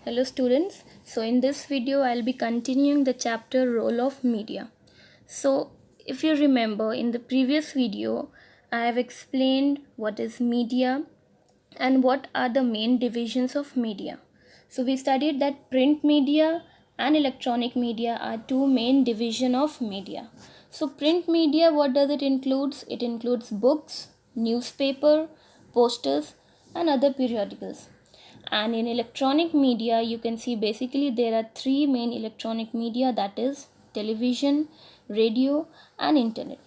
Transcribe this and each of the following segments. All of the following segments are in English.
Hello students. So in this video I'll be continuing the chapter role of media. So if you remember in the previous video I have explained what is media and what are the main divisions of media. So we studied that print media and electronic media are two main division of media. So print media, what does it includes? It includes books, newspaper, posters and other periodicals. And in electronic media you can see basically there are three main electronic media, that is television, radio and internet.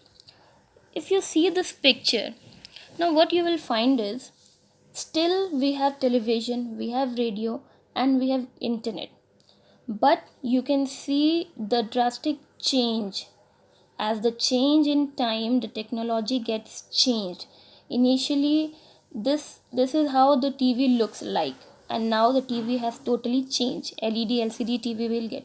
If you see this picture, now what you will find is still we have television, we have radio and we have internet, but you can see the drastic change. As the change in time, the technology gets changed. Initially this is how the TV looks like, and now the TV has totally changed. LED LCD TV will get.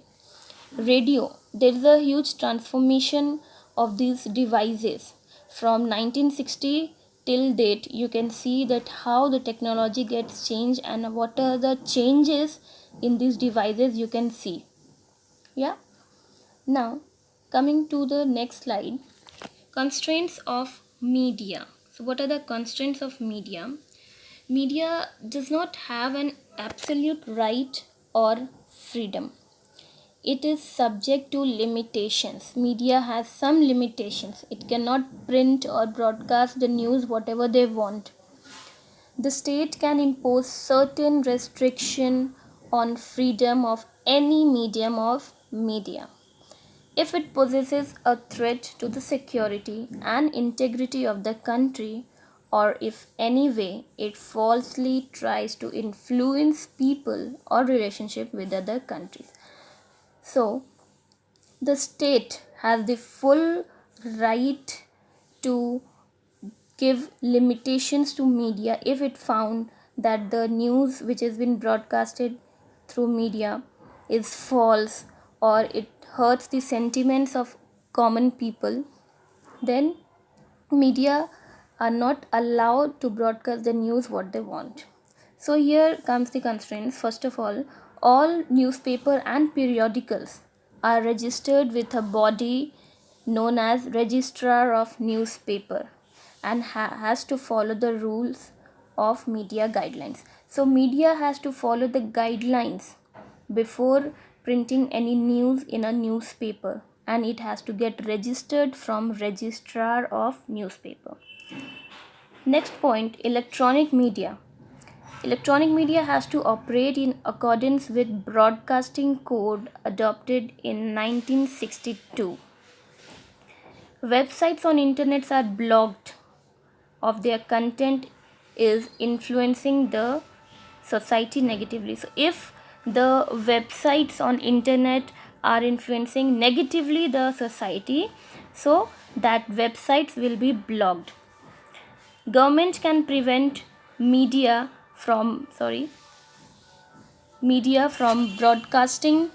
Radio, there is a huge transformation of these devices from 1960 till date. You can see that how the technology gets changed and what are the changes in these devices you can see. Yeah. Now coming to the next slide, constraints of media. So what are the constraints of media? Media does not have an absolute right or freedom. It is subject to limitations. Media has some limitations. It cannot print or broadcast the news whatever they want. The state can impose certain restriction on freedom of any medium of media if it possesses a threat to the security and integrity of the country, or if anyway it falsely tries to influence people or relationship with other countries. So the state has the full right to give limitations to media if it found that the news which has been broadcasted through media is false or it hurts the sentiments of common people. Then media are not allowed to broadcast the news what they want. So here comes the constraints. First of all newspaper and periodicals are registered with a body known as registrar of newspaper and has to follow the rules of media guidelines. So media has to follow the guidelines before printing any news in a newspaper, and it has to get registered from registrar of newspaper. Next point, electronic media. Electronic media has to operate in accordance with broadcasting code adopted in 1962. Websites on internets are blocked of their content is influencing the society negatively. So if the websites on internet are influencing negatively the society, so that websites will be blocked. Government can prevent media from broadcasting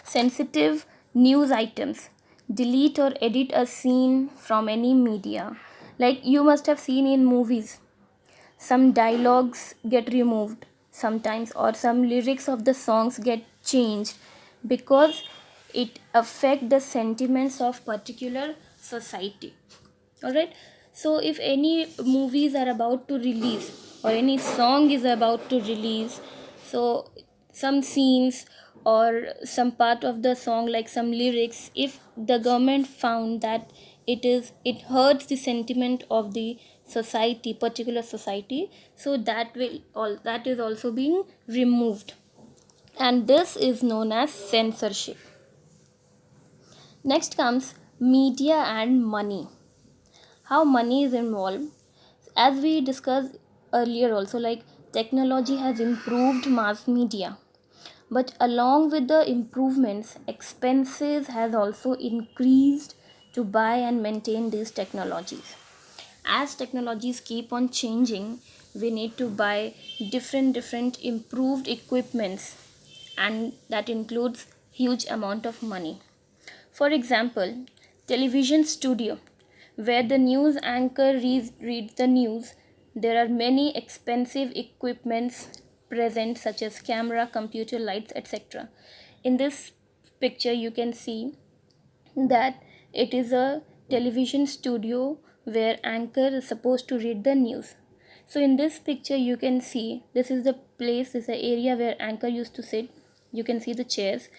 sensitive news items, delete or edit a scene from any media. Like you must have seen in movies, some dialogues get removed sometimes, or some lyrics of the songs get changed because it affect the sentiments of particular society. All right. So if any movies are about to release or any song is about to release, so some scenes or some part of the song, like some lyrics, if the government found that it hurts the sentiment of the society, particular society, so that is also being removed, and this is known as censorship. Next comes media and money. How money is involved. As we discussed earlier also, like technology has improved mass media, but along with the improvements, expenses has also increased to buy and maintain these technologies. As technologies keep on changing, we need to buy different improved equipments, and that includes huge amount of money. For example, television studio, where the news anchor reads the news, there are many expensive equipments present, such as camera, computer, lights, etc. In this picture you can see that it is a television studio where anchor is supposed to read the news. So in this picture you can see this is the place, this is the area where anchor used to sit. You can see the chairs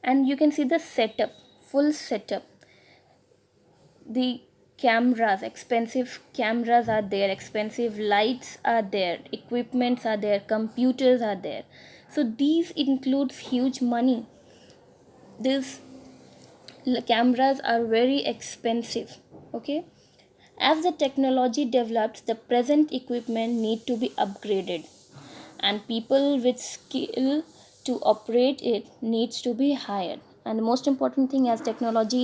and you can see the setup, full setup. The cameras, expensive cameras are there, expensive lights are there, equipments are there, computers are there. So these includes huge money. These cameras are very expensive. Okay, as the technology develops, the present equipment need to be upgraded, and people with skill to operate it needs to be hired. And the most important thing, as technology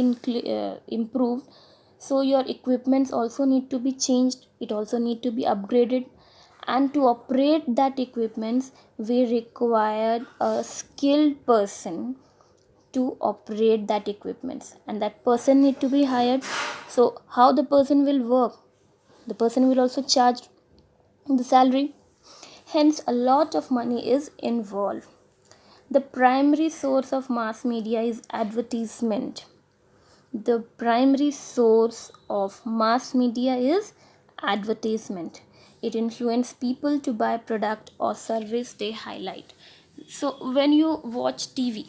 improved, so your equipments also need to be changed, it also need to be upgraded. And to operate that equipments, we required a skilled person to operate that equipments, and that person need to be hired. So how the person will work? The person will also charge the salary. Hence a lot of money is involved. The primary source of mass media is advertisement. The primary source of mass media is advertisement. It influences people to buy product or service they highlight. So when you watch TV,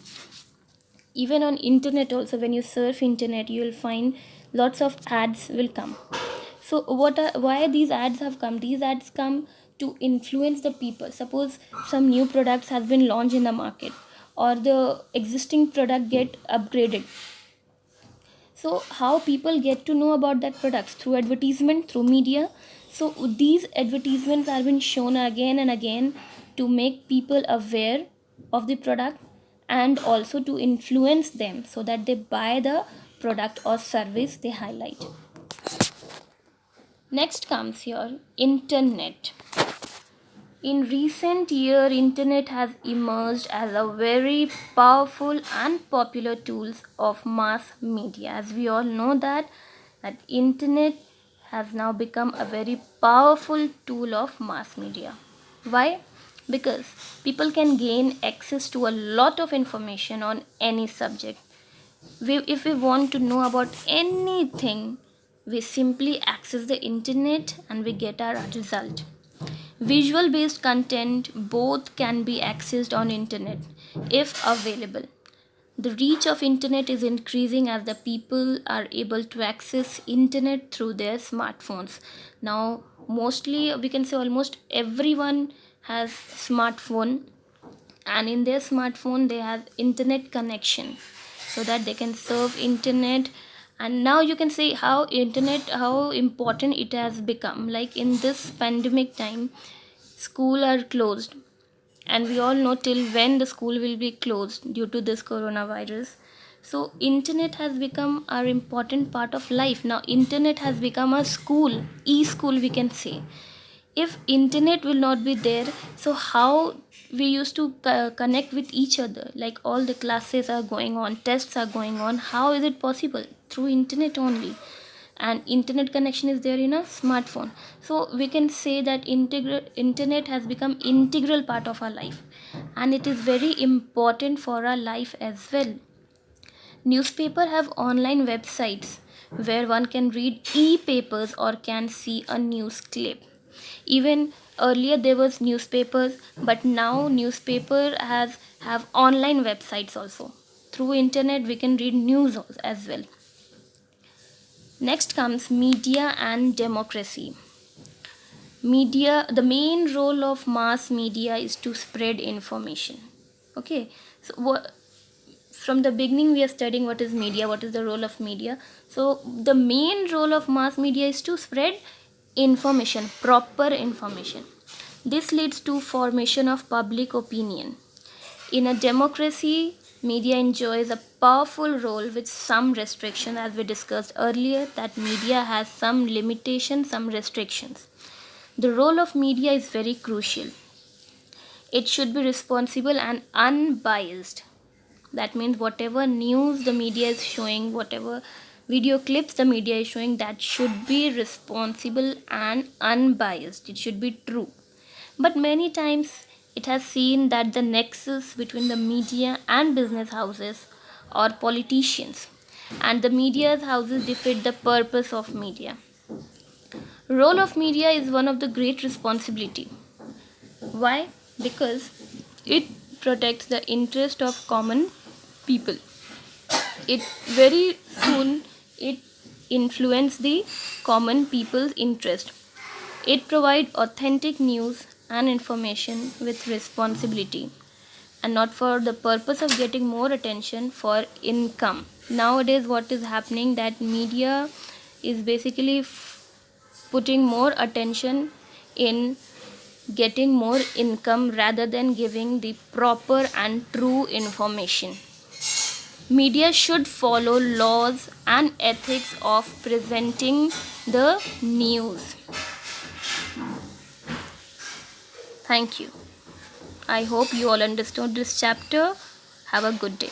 even on internet also, when you surf internet, you will find lots of ads will come. So why these ads have come? These ads come to influence the people. Suppose some new products has been launched in the market, or the existing product get upgraded. So how people get to know about that products? Through advertisement, through media. So these advertisements are being shown again and again to make people aware of the product, and also to influence them so that they buy the product or service they highlight. Next comes your internet. In recent year, internet has emerged as a very powerful and popular tools of mass media. As we all know that internet has now become a very powerful tool of mass media. Why? Because people can gain access to a lot of information on any subject. If we want to know about anything, we simply access the internet and we get our result. Visual based content both can be accessed on internet if available. The reach of internet is increasing as the people are able to access internet through their smartphones. Now mostly we can say almost everyone has smartphone, and in their smartphone they have internet connection so that they can surf internet. And now you can see how internet, how important it has become. Like in this pandemic time, school are closed, and we all know till when the school will be closed due to this coronavirus. So internet has become our important part of life. Now internet has become a school, e-school we can say. If internet will not be there, so how we used to connect with each other? Like all the classes are going on, tests are going on, how is it possible? Through internet only. And internet connection is there in a smartphone. So we can say that internet has become integral part of our life, and it is very important for our life as well. Newspaper have online websites where one can read e-papers or can see a news clip. Even earlier there was newspapers, but now newspaper has have online websites also. Through internet we can read news as well. Next comes media and democracy. Media, the main role of mass media is to spread information. Okay, so from the beginning we are studying what is media, what is the role of media. So the main role of mass media is to spread information, proper information. This leads to formation of public opinion. In a democracy, media enjoys a powerful role with some restriction, as we discussed earlier that media has some limitations, some restrictions. The role of media is very crucial. It should be responsible and unbiased. That means whatever news the media is showing, whatever video clips the media is showing, that should be responsible and unbiased. It should be true. But many times it has seen that the nexus between the media and business houses or politicians and the media houses defeat the purpose of media. Role of media is one of the great responsibility. Why? Because it protects the interest of common people. It very soon it influence the common people's interest. It provide authentic news and information with responsibility and not for the purpose of getting more attention for income. Nowadays what is happening that media is basically putting more attention in getting more income rather than giving the proper and true information. Media should follow laws and ethics of presenting the news. Thank you. I hope you all understood this chapter. Have a good day.